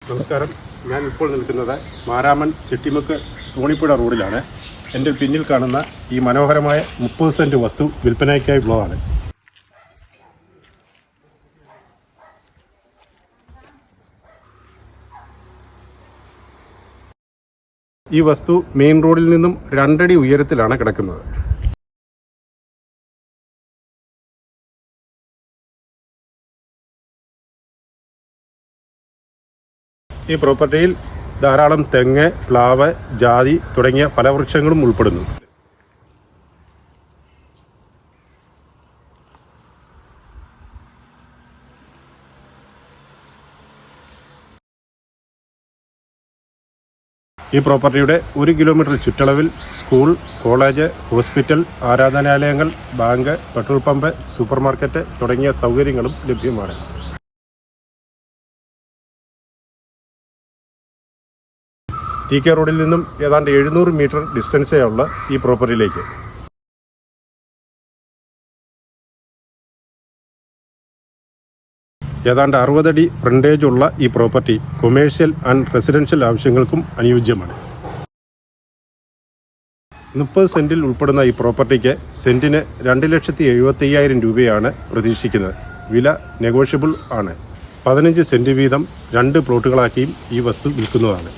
നമസ്കാരം. ഞാൻ ഇപ്പോൾ നിൽക്കുന്നത് മാരാമൺ ചെട്ടിമുക്ക് തോണിപ്പുഴ റോഡിലാണ്. എൻ്റെ പിന്നിൽ കാണുന്ന ഈ മനോഹരമായ 30 സെൻറ്റ് വസ്തു വിൽപ്പനയ്ക്കായി ഉള്ളതാണ്. ഈ വസ്തു മെയിൻ റോഡിൽ നിന്നും 2 അടി ഉയരത്തിലാണ് കിടക്കുന്നത്. ഈ പ്രോപ്പർട്ടിയിൽ ധാരാളം തെങ്ങ്, പ്ലാവ്, ജാതി തുടങ്ങിയ പല വൃക്ഷങ്ങളും ഉൾപ്പെടുന്നു. ഈ പ്രോപ്പർട്ടിയുടെ 1 കിലോമീറ്റർ ചുറ്റളവിൽ സ്കൂൾ, കോളേജ്, ഹോസ്പിറ്റൽ, ആരാധനാലയങ്ങൾ, bank, petrol pump, super market തുടങ്ങിയ സൗകര്യങ്ങളും ലഭ്യമാണ്. TK റോഡിൽ നിന്നും ഏതാണ്ട് 700 മീറ്റർ ഡിസ്റ്റൻസേ ഉള്ള ഈ പ്രോപ്പർട്ടിയിലേക്ക് ഏതാണ്ട് 60 അടി ഫ്രണ്ടേജ് ഉള്ള ഈ പ്രോപ്പർട്ടി കൊമേഴ്ഷ്യൽ ആൻഡ് റെസിഡൻഷ്യൽ ആവശ്യങ്ങൾക്കും അനുയോജ്യമാണ്. 30 സെൻറ്റിൽ ഉൾപ്പെടുന്ന ഈ പ്രോപ്പർട്ടിക്ക് സെൻറ്റിന് 2,75,000 രൂപയാണ് പ്രതീക്ഷിക്കുന്നത്. വില നെഗോഷ്യബിൾ ആണ്. 15 സെൻറ്റ് വീതം 2 പ്ലോട്ടുകളാക്കിയും ഈ വസ്തു വിൽക്കുന്നതാണ്.